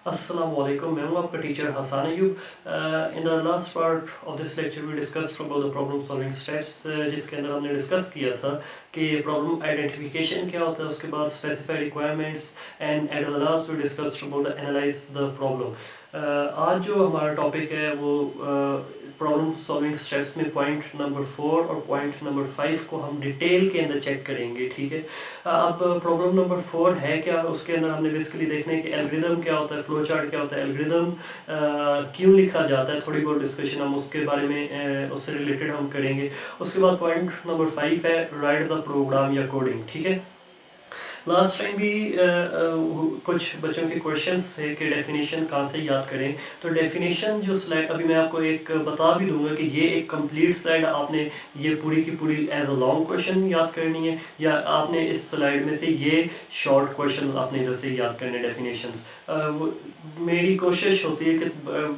Assalamu alaikum. मैं हूँ आपका teacher Hasan Ayub. In the last part of this lecture we discussed about the problem solving steps, जिसके अंदर हमने डिस्कस किया था कि प्रॉब्लम आइडेंटिफिकेशन क्या होता है, उसके बाद specify requirements and at the last we discussed about the analyze the problem. आज जो हमारा टॉपिक है वो प्रॉब्लम सॉल्विंग स्टेप्स में पॉइंट नंबर 4 और पॉइंट नंबर 5 को हम डिटेल के अंदर चेक करेंगे. ठीक है. अब प्रॉब्लम नंबर 4 है क्या, उसके अंदर हमने बेसिकली देखना है कि एल्गोरिथम क्या होता है, फ्लो चार्ट क्या होता है, एल्गोरिथम क्यों लिखा जाता है, थोड़ी बहुत डिस्कशन हम उसके बारे में उससे रिलेटेड हम करेंगे. उसके बाद पॉइंट नंबर 5 है राइट द प्रोग्राम या कोडिंग. ठीक है. लास्ट टाइम भी कुछ बच्चों के क्वेश्चंस थे कि डेफिनेशन कहाँ से याद करें. तो डेफिनेशन जो स्लाइड अभी मैं आपको एक बता भी दूंगा कि ये एक कंप्लीट स्लाइड आपने ये पूरी की पूरी एज अ लॉन्ग क्वेश्चन याद करनी है, या आपने इस स्लाइड में से ये शॉर्ट क्वेश्चन आपने इधर से याद करने डेफिनेशंस. मेरी कोशिश होती है कि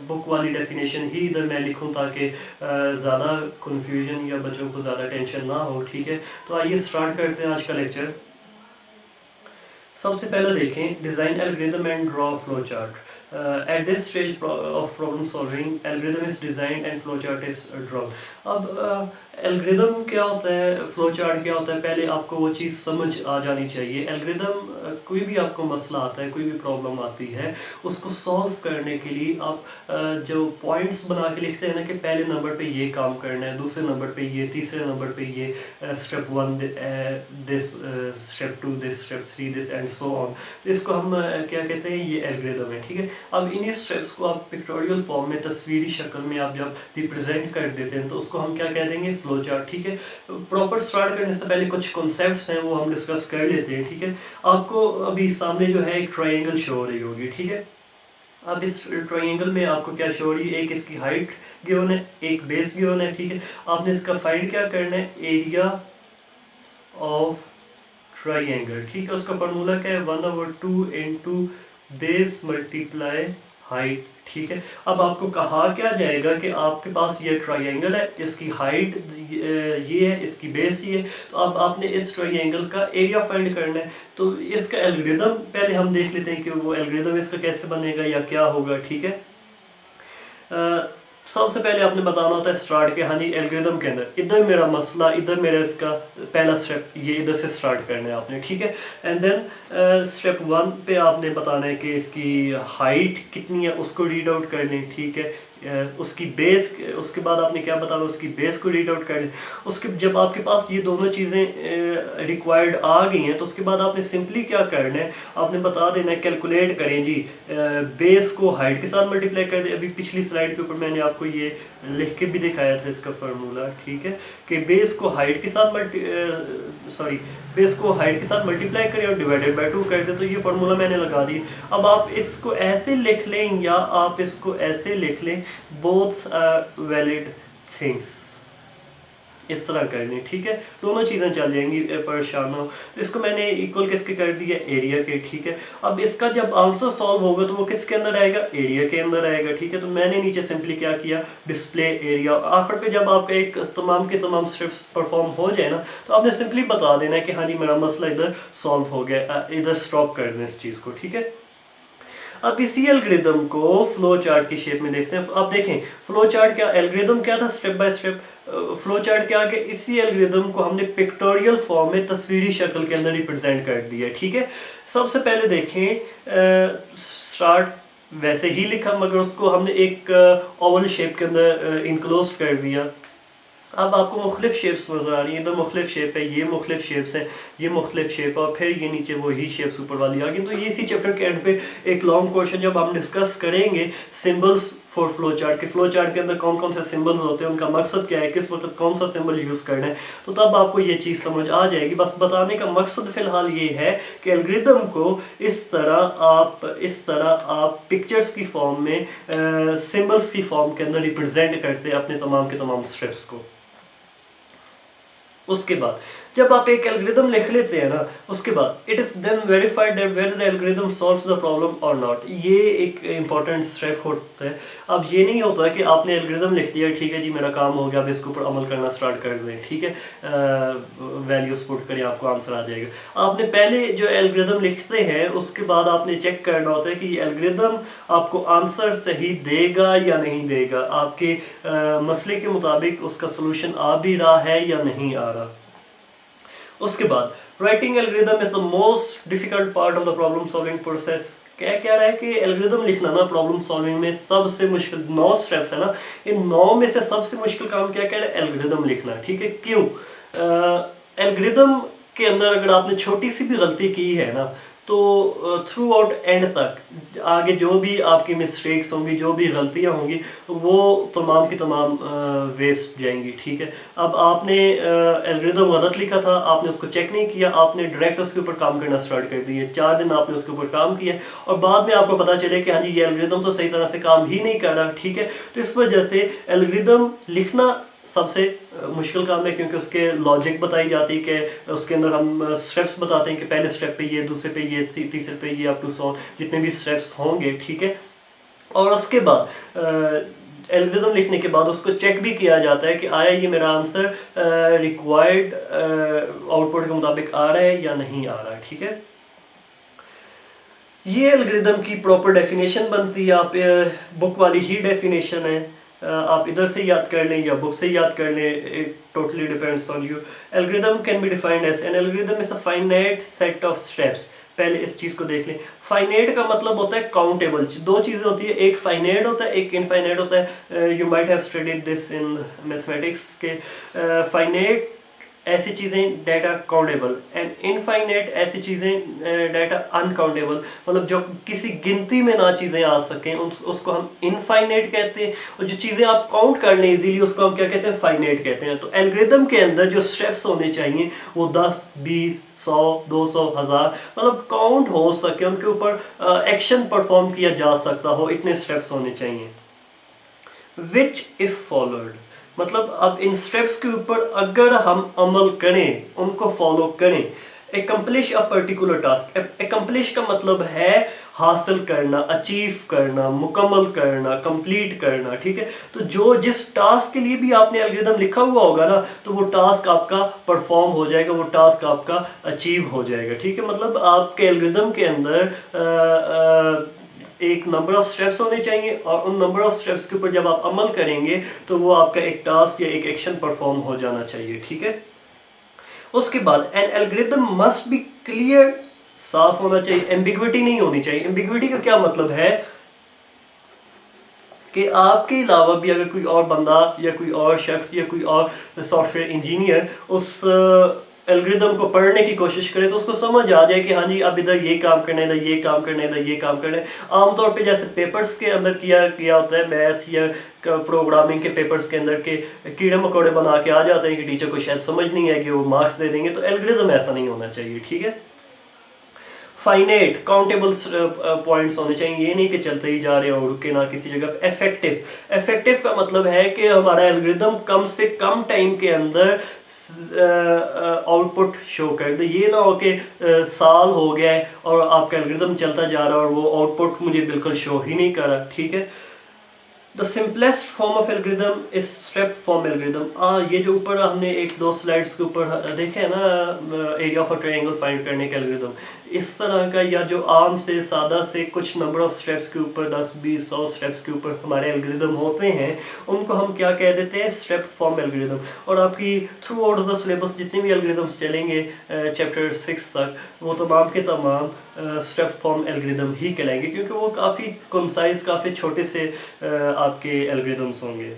बुक वाली डेफिनेशन ही इधर मैं लिखूं ताकि ज़्यादा कन्फ्यूजन या बच्चों को ज़्यादा टेंशन ना हो. ठीक है. तो आइए स्टार्ट करते हैं आज का लेक्चर. सबसे पहले देखें design algorithm and draw flow chart. At this stage of problem solving, algorithm is designed and flow chart is drawn. अब एल्गोरिथम क्या होता है, फ्लो चार्ट क्या होता है, पहले आपको वो चीज़ समझ आ जानी चाहिए. एल्गोरिथम कोई भी आपको मसला आता है, कोई भी प्रॉब्लम आती है, उसको सॉल्व करने के लिए आप जो पॉइंट्स बना के लिखते हैं ना कि पहले नंबर पे ये काम करना है, दूसरे नंबर पे ये, तीसरे नंबर पे ये, step 1 this, step 2 this, step 3 this and so on. तो इसको हम क्या कहते हैं, ये एल्गोरिथम है. ठीक है. अब इन्हीं स्टेप्स को आप पिक्टोरियल फॉर्म में तस्वीरी शक्ल में आप जब रिप्रेजेंट कर देते हैं तो उसको हम क्या कह देंगे, फ्लो चार्ट. ठीक है. प्रॉपर स्टार्ट करने से पहले कुछ कॉन्सेप्ट्स हैं वो हम डिस्कस कर लेते हैं. ठीक है. आपको अभी सामने जो है एक ट्रायंगल शो हो रही होगी. ठीक है. अब इस ट्रायंगल में आपको क्या शो हो रही है, एक इसकी हाइट गिवन है, एक बेस गिवन है. ठीक है. आपने इसका फाइंड क्या करना है, एरिया ऑफ ट्रायंगल. ठीक है. उसका फार्मूला क्या है, 1/2 इंटू बेस मल्टीप्लाई हाइट. ठीक है. अब आपको कहा क्या जाएगा कि आपके पास ये ट्रायंगल है, इसकी हाइट ये है, इसकी बेस ये है. तो अब आपने इस ट्रायंगल का एरिया फाइंड करना है. तो इसका एल्गोरिथम पहले हम देख लेते हैं कि वो एल्गोरिथम इसका कैसे बनेगा या क्या होगा. ठीक है. सबसे पहले आपने बताना होता है स्टार्ट के, हाँ जी, एल्गोरिथम के अंदर इधर मेरा मसला, इधर मेरा इसका पहला स्टेप, ये इधर से स्टार्ट करना है आपने. ठीक है. एंड देन स्टेप 1 पे आपने बताना है कि इसकी हाइट कितनी है, उसको रीड आउट करनी. ठीक है. उसकी बेस, उसके बाद आपने क्या बताना, उसकी बेस को रीड आउट करना. उसके जब आपके पास ये दोनों चीज़ें रिक्वायर्ड आ गई हैं तो उसके बाद आपने सिंपली क्या करना है, आपने बता देना है, कैलकुलेट करें जी, बेस को हाइट के साथ मल्टीप्लाई कर दें. अभी पिछली स्लाइड के ऊपर मैंने आपको ये लिख के भी दिखाया था इसका फार्मूला. ठीक है. कि बेस को हाइट के साथ बेस को हाइट के साथ मल्टीप्लाई करें और डिवाइडेड बाय 2 कर दें. तो ये फार्मूला मैंने लगा दी. अब आप इसको ऐसे लिख लें या आप इसको ऐसे लिख लें, both are valid things. इस तरह करनी. ठीक है. दोनों चीज़ें चल जाएंगी, परेशान हो. तो इसको मैंने इक्वल किसके कर दिया, एरिया के. ठीक है. अब इसका जब आंसर सॉल्व होगा तो वो किसके अंदर आएगा, एरिया के अंदर आएगा. ठीक है. तो मैंने नीचे सिंपली क्या किया, डिस्प्ले एरिया. आखिर पे जब आपका एक तमाम के तमाम स्टेप्स परफॉर्म हो जाए ना तो आपने सिंपली बता देना है कि हाँ जी मेरा मसला इधर सॉल्व हो गया, इधर स्टॉप कर दें इस चीज़ को. ठीक है. अब इसी एल्गोरिथम को फ्लो चार्ट की शेप में देखते हैं. अब देखें फ्लो चार्ट क्या, एल्गोरिथम क्या था, step by step. Flow chart क्या कि इसी एल्गोरिथम को हमने पिक्टोरियल फॉर्म में तस्वीरी शक्ल के अंदर रिप्रेजेंट कर दिया. ठीक है. सबसे पहले देखें स्टार्ट वैसे ही लिखा मगर उसको हमने एक ओवल शेप के अंदर इनक्लोज कर दिया. अब आपको मुख्तलिफ शेप्स नज़र आ रही हैं. इधर मुख्तलिफ शेप है, ये मुख्तलिफ शेप्स हैं, ये मुख्तलिफ शेप है, और फिर ये नीचे वही शेप्स ऊपर वाली आ गई. तो ये इसी चैप्टर के एंड पे एक लॉन्ग क्वेश्चन जब हम डिस्कस करेंगे सिंबल्स फॉर फ्लो चार्ट के, फ्लो चार्ट के अंदर कौन कौन से सिंबल्स होते हैं, उनका मकसद क्या है, किस वक्त कौन सा सिंबल यूज़ करना है, तो तब आपको ये चीज़ समझ आ जाएगी. बस बताने का मकसद फ़िलहाल ये है कि एल्गोरिथम को इस तरह आप पिक्चर्स की फॉर्म में, सिंबल्स की फॉर्म के अंदर रिप्रेजेंट करते हैं अपने तमाम के तमाम स्टेप्स को. उसके बाद जब आप एक एल्गोरिदम लिख लेते हैं ना, उसके बाद it is then verified that whether the algorithm solves the problem और नॉट। ये एक इंपॉर्टेंट स्टेप होता है। अब ये नहीं होता कि आपने एल्गोरिदम लिख दिया, ठीक है जी मेरा काम हो गया, अब इसके ऊपर अमल करना स्टार्ट कर दें, ठीक है, वैल्यूज पुट करें आपको आंसर आ जाएगा। आपने पहले जो एल्गोरिदम लिखते हैं उसके बाद आपने चेक करना होता है कि एल्गोरिदम आपको आंसर सही देगा या नहीं देगा, आपके मसले के मुताबिक उसका सोल्यूशन आ भी रहा है या नहीं आ रहा। उसके बाद writing algorithm is the most difficult part of the problem solving process. क्या रहा है कि एल्गोरिदम लिखना ना प्रॉब्लम सॉल्विंग में सबसे मुश्किल, 9 स्टेप्स है ना, इन 9 में से सबसे मुश्किल काम क्या है, एल्गोरिदम लिखना, ठीक है। क्यों? एल्गोरिदम के अंदर अगर आपने छोटी सी भी गलती की है ना, तो थ्रू आउट एंड तक आगे जो भी आपकी मिस्टेक्स होंगी, जो भी गलतियां होंगी, वो तमाम की तमाम वेस्ट जाएंगी, ठीक है। अब आपने एल्गोरिदम गलत लिखा था, आपने उसको चेक नहीं किया, आपने डायरेक्ट उसके ऊपर काम करना स्टार्ट कर दिया, 4 दिन आपने उसके ऊपर काम किया और बाद में आपको पता चले कि हाँ जी ये एल्गोरिदम तो सही तरह से काम ही नहीं कर रहा, ठीक है। तो इस वजह से एल्गोरिदम लिखना सबसे मुश्किल काम है, क्योंकि उसके लॉजिक बताई जाती है कि उसके अंदर हम स्टेप्स बताते हैं कि पहले स्टेप पे ये, दूसरे पे ये, तीसरे पे ये, अप टू सो जितने भी स्टेप्स होंगे, ठीक है। और उसके बाद एल्गोरिदम लिखने के बाद उसको चेक भी किया जाता है कि आया ये मेरा आंसर रिक्वायर्ड आउटपुट के मुताबिक आ रहा है या नहीं आ रहा है, ठीक है। ये एल्गोरिदम की प्रॉपर डेफिनेशन बनती है, आप बुक वाली ही डेफिनेशन है, आप इधर से याद कर लें या बुक से याद कर लें, it totally depends on you. Algorithm can be defined as an algorithm is a finite set of steps. पहले इस चीज को देख लें। फाइनाइट का मतलब होता है काउंटेबल। 2 चीजें होती है, एक फाइनाइट होता है, एक इनफाइनाइट होता है। You might have studied this in mathematics के। फाइनाइट ऐसी चीज़ें डाटा काउंटेबल एंड इनफाइनाइट ऐसी चीज़ें डाटा अनकाउंटेबल, मतलब जो किसी गिनती में ना चीज़ें आ सकें उसको हम इनफाइनाइट कहते हैं, और जो चीज़ें आप काउंट कर लें इजीली उसको हम क्या कहते हैं, फाइनाइट कहते हैं। तो एल्गोरिदम के अंदर जो स्टेप्स होने चाहिए वो 10, 20, 100, 200, 1000 मतलब काउंट हो सके, उनके ऊपर एक्शन परफॉर्म किया जा सकता हो, इतने स्टेप्स होने चाहिए। विच इफ फॉलोड मतलब अब इन स्टेप्स के ऊपर अगर हम अमल करें, उनको फॉलो करें, accomplish a particular task. Accomplish का मतलब है हासिल करना, अचीव करना, मुकम्मल करना, कंप्लीट करना, ठीक है। तो जिस टास्क के लिए भी आपने एल्गोरिदम लिखा हुआ होगा ना, तो वो टास्क आपका परफॉर्म हो जाएगा, वो टास्क आपका अचीव हो जाएगा, ठीक है। मतलब आपके एल्गोरिदम के अंदर एक नंबर ऑफ स्टेप्स होने चाहिए, और उन नंबर ऑफ स्टेप्स के ऊपर जब आप अमल करेंगे तो वो आपका एक टास्क या एक एक्शन परफॉर्म हो जाना चाहिए, ठीक है। उसके बाद N algorithm must be clear, साफ होना चाहिए, एम्बिग्विटी नहीं होनी चाहिए। एम्बिग्विटी का क्या मतलब है कि आपके अलावा भी अगर कोई और बंदा या कोई और शख्स या कोई और सॉफ्टवेयर इंजीनियर उस एल्गोरिदम को पढ़ने की कोशिश करे तो उसको समझ आ जाए कि हाँ जी अब इधर ये काम करना है, इधर ये काम करना है, इधर ये काम करना है। आमतौर पे जैसे पेपर्स के अंदर किया गया होता है, मैथ्स या प्रोग्रामिंग के पेपर्स के अंदर के कीड़े मकोड़े बना के आ जाते हैं कि टीचर को शायद समझ नहीं है कि वो मार्क्स दे देंगे। तो एल्गोरिदम ऐसा नहीं होना चाहिए, ठीक है। फाइनाइट काउंटेबल पॉइंट्स होने चाहिए, ये नहीं कि चलते ही जा रहे हो रुके ना किसी जगह। इफेक्टिव का मतलब है कि हमारा एल्गोरिदम कम से कम टाइम के अंदर आउटपुट शो कर दे। ये ना हो कि साल हो गया है और आपका एल्गोरिदम चलता जा रहा है और वो आउटपुट मुझे बिल्कुल शो ही नहीं कर रहा, ठीक है। The simplest form of algorithm is step form algorithm. ये जो ऊपर हमने 1-2 स्लाइड्स के ऊपर देखे है ना, area of a triangle find करने का एल्गोरिदम, इस तरह का या जो आम से सादा से कुछ नंबर ऑफ स्टेप्स के ऊपर 10, 20, 100 स्टेप्स के ऊपर हमारे एल्गोरिदम होते हैं, उनको हम क्या कह देते हैं, स्टेप फॉर्म एल्गोरिदम। और आपकी थ्रू आउट द सिलेबस जितने भी एल्गोरिदम्स चलेंगे चैप्टर 6 तक, वो तमाम के तमाम स्टेप फॉर्म एल्गोरिदम ही कहलाएंगे, क्योंकि वो काफ़ी कंसाइज, काफ़ी छोटे से आपके एल्गोरिदम्स होंगे।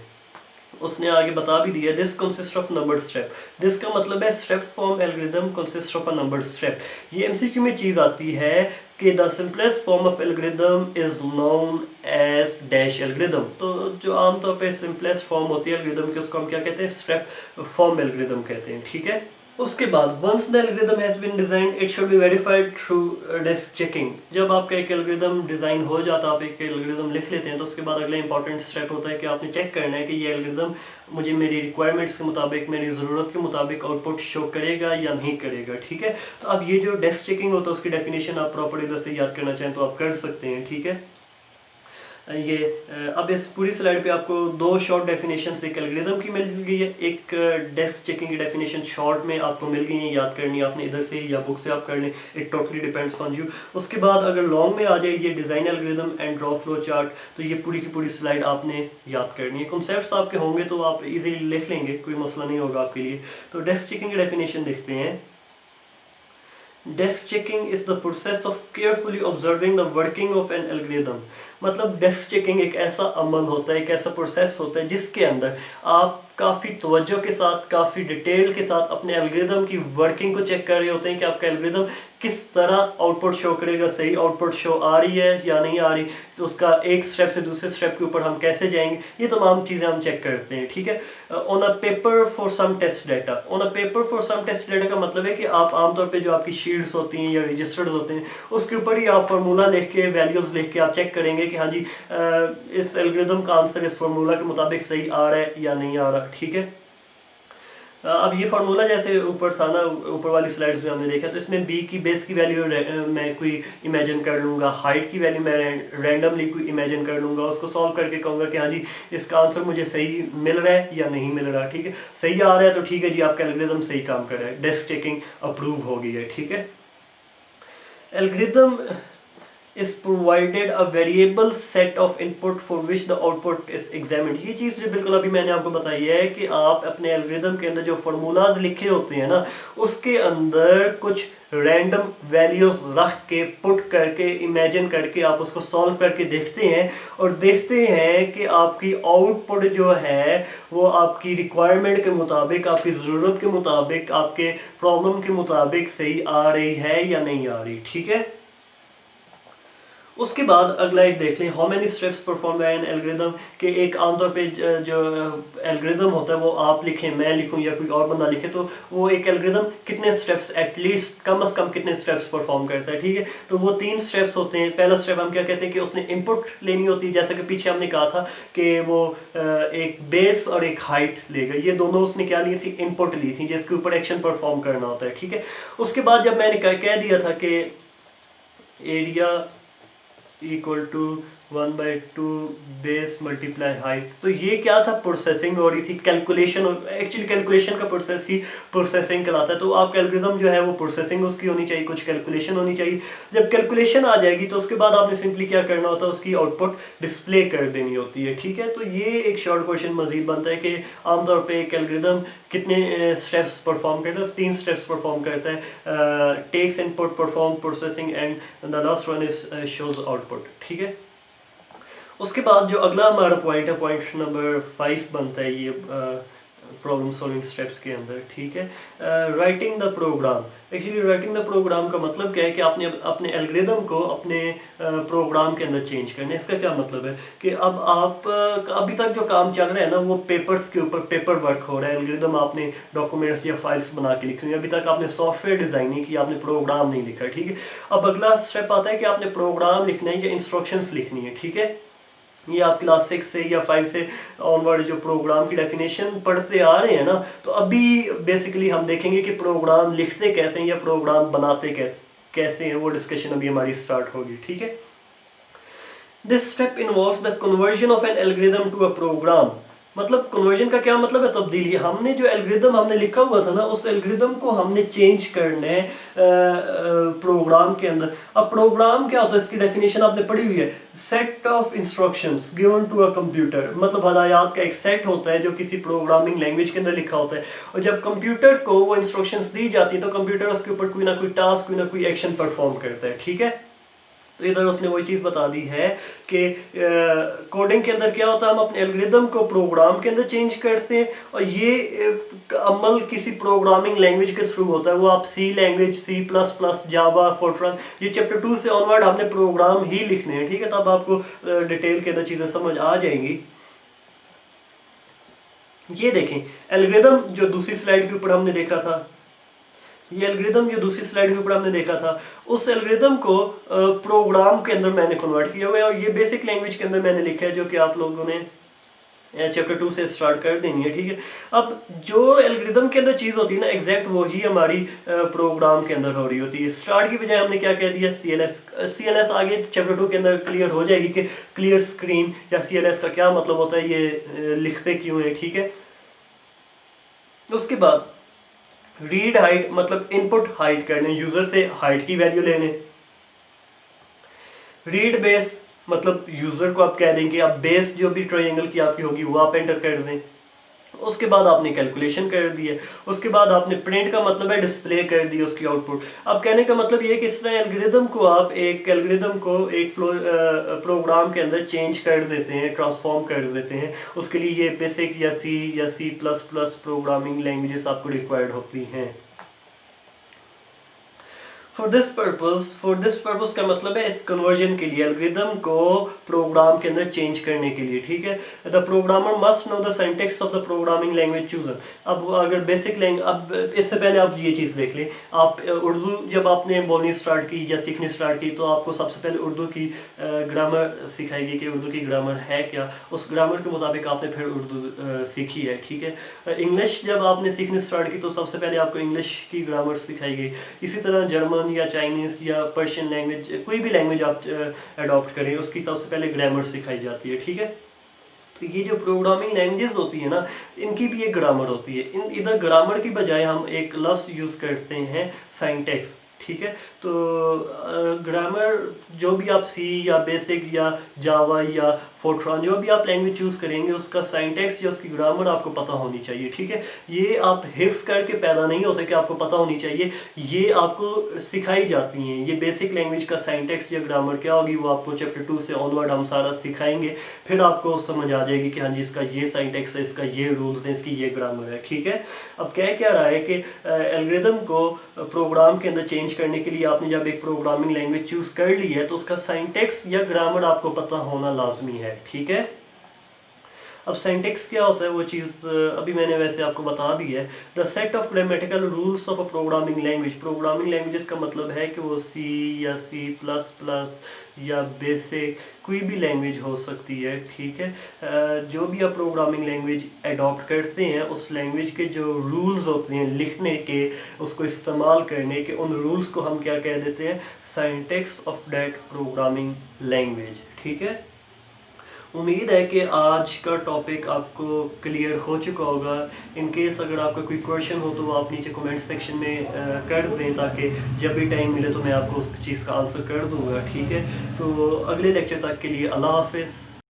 उसने आगे बता भी दिया, this consist of numbered step. This का मतलब है step form algorithm consist of a numbered step. ये एमसीक्यू में चीज़ आती है कि the simplest form of algorithm is known as dash algorithm. तो जो आमतौर पे सिंपलेस्ट फॉर्म होती है एल्गोरिदम की, उसको हम क्या कहते हैं, स्टेप फॉर्म एल्गोरिदम कहते हैं, ठीक है। उसके बाद once the algorithm has been design it should be verified through desk checking. जब आपका एक एल्गोरिदम डिजाइन हो जाता है, आप एक एल्गोरिदम लिख लेते हैं, तो उसके बाद अगला इंपॉर्टेंट स्टेप होता है कि आपने चेक करना है कि ये एल्गोरिदम मुझे मेरी रिक्वायरमेंट्स के मुताबिक, मेरी ज़रूरत के मुताबिक आउटपुट शो करेगा या नहीं करेगा। ठीक है, तो अब ये जो डेस्क चेकिंग होता है उसकी डेफिनेशन आप प्रॉपर इधर से याद करना चाहें तो आप कर सकते हैं। ठीक है, ये अब इस पूरी स्लाइड पे आपको दो शॉर्ट डेफिनेशन एक एल्गोरिदम की मिल गई है, एक डेस्क चेकिंग की डेफिनेशन शॉर्ट में आपको मिल गई है, याद करनी आपने इधर से या बुक से आप कर लें, it totally depends on you. उसके बाद अगर लॉन्ग में आ जाए ये design algorithm and draw flow chart, तो ये पूरी की पूरी स्लाइड आपने याद करनी है। कॉन्सेप्ट्स आपके होंगे तो आप इजीली लिख लेंगे, कोई मसला नहीं होगा आपके लिए। तो डेस्क चेकिंग की डेफिनेशन देखते हैं। Desk checking is the process of carefully observing the working of an algorithm. मतलब डेस्क चेकिंग एक ऐसा अमल होता है, एक ऐसा प्रोसेस होता है जिसके अंदर आप काफ़ी तवज्जो के साथ, काफ़ी डिटेल के साथ अपने एल्गोरिदम की वर्किंग को चेक कर रहे होते हैं कि आपका एल्गोरिदम किस तरह आउटपुट शो करेगा, सही आउटपुट शो आ रही है या नहीं आ रही, उसका एक स्टेप से दूसरे स्टेप के ऊपर हम कैसे जाएंगे, ये तमाम चीज़ें हम चेक करते हैं। ठीक है, on a paper for some test data. On a paper for some test data का मतलब है कि आप आमतौर पे जो आपकी शीट्स होती हैं या रजिस्टर्ड होते हैं उसके ऊपर ही आप फार्मूला लिख के, वैल्यूज़ लिख के आप चेक करेंगे कि हाँ जी इस एल्गोरिदम का आंसर इस फार्मूला के मुताबिक सही आ रहा है या नहीं आ रहा। ठीक है, अब ये फार्मूला जैसे ऊपर था ना, ऊपर वाली स्लाइड्स में हमने देखा, तो इसमें बी की बेस की वैल्यू मैं कोई इमेजिन कर लूँगा, हाइट की वैल्यू मैं रैंडमली कोई इमेजिन कर लूँगा, उसको सॉल्व करके कहूँगा कि हाँ जी इसका आंसर मुझे सही मिल रहा है या नहीं मिल रहा। ठीक है, सही आ रहा है तो ठीक है जी, आपका एल्गोरिदम सही काम कर रहा है, डेस्क चेकिंग अप्रूव हो गई है। ठीक है, algorithm is provided a variable set of input for which the output is examined। ये चीज़ जो बिल्कुल अभी मैंने आपको बताई है कि आप अपने एल्गोरिदम के अंदर जो फार्मूलाज लिखे होते हैं ना, उसके अंदर कुछ रैंडम वैल्यूज रख के, पुट करके, इमेजिन करके आप उसको सॉल्व करके देखते हैं और देखते हैं कि आपकी आउटपुट जो है वो आपकी रिक्वायरमेंट के मुताबिक, आपकी ज़रूरत के मुताबिक, आपके प्रॉब्लम के मुताबिक सही आ रही है या नहीं आ रही। ठीक है, उसके बाद अगला एक देख लें, how many steps perform by N algorithm, के एक आमतौर पे जो एल्गोरिदम होता है वो आप लिखें, मैं लिखूं या कोई और बंदा लिखे, तो वो एक एल्गोरिदम कितने स्टेप्स, एटलीस्ट कम से कम कितने स्टेप्स परफॉर्म करता है। ठीक है, तो वो 3 स्टेप्स होते हैं। पहला स्टेप हम क्या कहते हैं कि उसने इनपुट लेनी होती है, जैसा कि पीछे हमने कहा था कि वो एक बेस और एक हाइट लेगा, ये दोनों उसने क्या ली थी, इनपुट ली थी, जिसके ऊपर एक्शन परफॉर्म करना होता है। ठीक है, उसके बाद जब मैंने कह दिया था कि area equal to 1/2 base multiply height, तो ये क्या था, प्रोसेसिंग हो रही थी, कैलकुलेशन। एक्चुअली कैलकुलेशन का प्रोसेस ही प्रोसेसिंग कहलाता है। तो आपका एल्गोरिदम जो है वो प्रोसेसिंग उसकी होनी चाहिए, कुछ कैलकुलेशन होनी चाहिए। जब कैलकुलेशन आ जाएगी तो उसके बाद आपने सिंपली क्या करना होता है, उसकी आउटपुट डिस्प्ले कर देनी होती है। ठीक है, तो ये एक शॉर्ट क्वेश्चन मजीद बनता है कि आमतौर पर एक एल्गोरिदम कितने स्टेप्स परफॉर्म करता है। 3 स्टेप्स परफॉर्म करता है, takes input, perform processing and the last one is shows output. ठीक है, उसके बाद जो अगला हमारा पॉइंट है, पॉइंट नंबर 5 बनता है ये प्रॉब्लम सॉल्विंग स्टेप्स के अंदर। ठीक है, writing the program. Actually writing the program का मतलब क्या है कि आपने अपने एल्गोरिदम को अपने प्रोग्राम के अंदर चेंज करना है। इसका क्या मतलब है कि अब आप अभी तक जो काम चल रहा है ना वो पेपर्स के ऊपर पेपर वर्क हो रहा है, एल्गोरिदम आपने डॉक्यूमेंट्स या फाइल्स बना के लिखी हुई, अभी तक आपने सॉफ्टवेयर डिज़ाइन नहीं किया, आपने प्रोग्राम नहीं लिखा। ठीक है, अब अगला स्टेप आता है कि आपने प्रोग्राम लिखना है या इंस्ट्रक्शंस लिखनी है। ठीक है, ये आप क्लास 6 से या 5 से ऑनवर्ड जो प्रोग्राम की डेफिनेशन पढ़ते आ रहे हैं ना, तो अभी बेसिकली हम देखेंगे कि प्रोग्राम लिखते कैसे हैं या प्रोग्राम बनाते कैसे हैं, वो डिस्कशन अभी हमारी स्टार्ट होगी। ठीक है, this step involves the conversion of an algorithm to a program. मतलब कन्वर्जन का क्या मतलब है, तब्दीली। हमने जो एल्गोरिदम हमने लिखा हुआ था ना, उस एल्गोरिदम को हमने चेंज करना है प्रोग्राम के अंदर। अब प्रोग्राम क्या होता है, इसकी डेफिनेशन आपने पढ़ी हुई है, set of instructions given to a computer. मतलब हदायत का एक सेट होता है जो किसी प्रोग्रामिंग लैंग्वेज के अंदर लिखा होता है, और जब कंप्यूटर को वो इंस्ट्रक्शंस दी जाती है तो कंप्यूटर उसके ऊपर कोई ना कोई टास्क, कोई ना कोई एक्शन परफॉर्म करता है। ठीक है, तो इधर उसने वही चीज़ बता दी है कि कोडिंग के अंदर क्या होता है, हम अपने एल्गोरिदम को प्रोग्राम के अंदर चेंज करते हैं, और ये अमल किसी प्रोग्रामिंग लैंग्वेज के थ्रू होता है। वो आप सी लैंग्वेज, C++, जावा, फोर्ट्रान, ये चैप्टर 2 से ऑनवर्ड हमने प्रोग्राम ही लिखने हैं। ठीक है, तब आपको डिटेल के अंदर चीज़ें समझ आ जाएंगी। ये देखें एल्गोरिदम जो दूसरी स्लाइड के ऊपर हमने देखा था, ये एल्गोरिदम जो दूसरी स्लाइड के ऊपर हमने देखा था, उस एल्गोरिदम को प्रोग्राम के अंदर मैंने कन्वर्ट किया हुआ है, और ये बेसिक लैंग्वेज के अंदर मैंने लिखा है, जो कि आप लोगों ने चैप्टर 2 से स्टार्ट कर देनी है, ठीक है। अब जो एल्गोरिदम के अंदर चीज़ होती है ना, एग्जैक्ट वही हमारी प्रोग्राम के अंदर हो रही होती है। स्टार्ट की बजाय हमने क्या कह दिया, CLS आगे चैप्टर 2 के अंदर क्लियर हो जाएगी कि क्लियर स्क्रीन या CLS का क्या मतलब होता है, ये लिखते क्यों है, ठीक है। उसके बाद रीड हाइट मतलब इनपुट हाइट करने, यूजर से हाइट की वैल्यू लेने। रीड बेस मतलब यूजर को आप कह दें कि आप बेस जो भी ट्रायंगल की आपकी होगी वो आप एंटर कर दें। उसके बाद आपने कैलकुलेशन कर दी है। उसके बाद आपने प्रिंट का मतलब है डिस्प्ले कर दी उसकी आउटपुट। अब कहने का मतलब ये कि इस तरह एल्गोरिदम को आप एक प्रोग्राम के अंदर चेंज कर देते हैं, ट्रांसफॉर्म कर देते हैं। उसके लिए ये बेसिक या C प्रोग्रामिंग लैंग्वेजेस आपको रिक्वायर्ड होती हैं। फॉर दिस पर्पस का मतलब है इस कन्वर्जन के लिए, एल्गोरिदम को प्रोग्राम के अंदर चेंज करने के लिए, ठीक है। The programmer must know the syntax of the programming language chooser. अब अगर बेसिक लैंग्वेज, अब इससे पहले आप ये चीज़ देख लें, आप उर्दू जब आपने बोलनी स्टार्ट की या सीखनी स्टार्ट की, तो आपको सबसे पहले उर्दू की ग्रामर सिखाएगी कि उर्दू की ग्रामर है क्या, उस ग्रामर के मुताबिक आपने फिर उर्दू सीखी है, ठीक है। इंग्लिश जब आपने सीखनी स्टार्ट की तो सबसे पहले आपको इंग्लिश की ग्रामर सिखाई गई। इसी तरह जर्मन या चाइनीज़ या पर्शियन लैंग्वेज, कोई भी लैंग्वेज आप अडॉप्ट करें, उसकी सबसे पहले ग्रामर सिखाई जाती है, ठीक है। तो ये जो प्रोग्रामिंग लैंग्वेजेस होती है ना, इनकी भी एक ग्रामर होती है। इधर ग्रामर की बजाय हम एक लफ्ज़ यूज़ करते हैं सिंटैक्स, ठीक है। तो ग्रामर जो भी आप C या बेसिक या जावा या फोर्ट्रॉन जो भी आप लैंग्वेज चूज़ करेंगे, उसका सिंटैक्स या उसकी ग्रामर आपको पता होनी चाहिए, ठीक है। ये आप हिफ्स करके पैदा नहीं होते कि आपको पता होनी चाहिए, ये आपको सिखाई जाती हैं। ये बेसिक लैंग्वेज का सिंटैक्स या ग्रामर क्या होगी वो आपको चैप्टर 2 से ऑनवर्ड हम सारा सिखाएंगे। फिर आपको समझ आ जाएगी कि हाँ जी, इसका ये सिंटैक्स है, इसका ये रूल्स है, इसकी ये ग्रामर है, ठीक है। अब कह क्या रहा है कि एल्गोरिदम को प्रोग्राम के अंदर चेंज करने के लिए आपने जब एक प्रोग्रामिंग लैंग्वेज चूज़ कर ली है, तो उसका सिंटैक्स या ग्रामर आपको पता होना लाजमी है, ठीक है। अब सिंटैक्स क्या होता है, वो चीज़ अभी मैंने वैसे आपको बता दी है। The set of grammatical rules of a programming language. Programming languages का मतलब है कि वो C या C++ या बेसिक कोई भी लैंग्वेज हो सकती है, ठीक है। जो भी आप प्रोग्रामिंग लैंग्वेज अडॉप्ट करते हैं, उस लैंग्वेज के जो रूल्स होते हैं लिखने के, उसको इस्तेमाल करने के, उन रूल्स को हम क्या कह देते हैं, syntax of that programming language, ठीक है। उम्मीद है कि आज का टॉपिक आपको क्लियर हो चुका होगा। इन केस अगर आपका कोई क्वेश्चन हो तो वो आप नीचे कमेंट सेक्शन में कर दें, ताकि जब भी टाइम मिले तो मैं आपको उस चीज़ का आंसर कर दूंगा, ठीक है। तो अगले लेक्चर तक के लिए अल्लाह हाफिज़।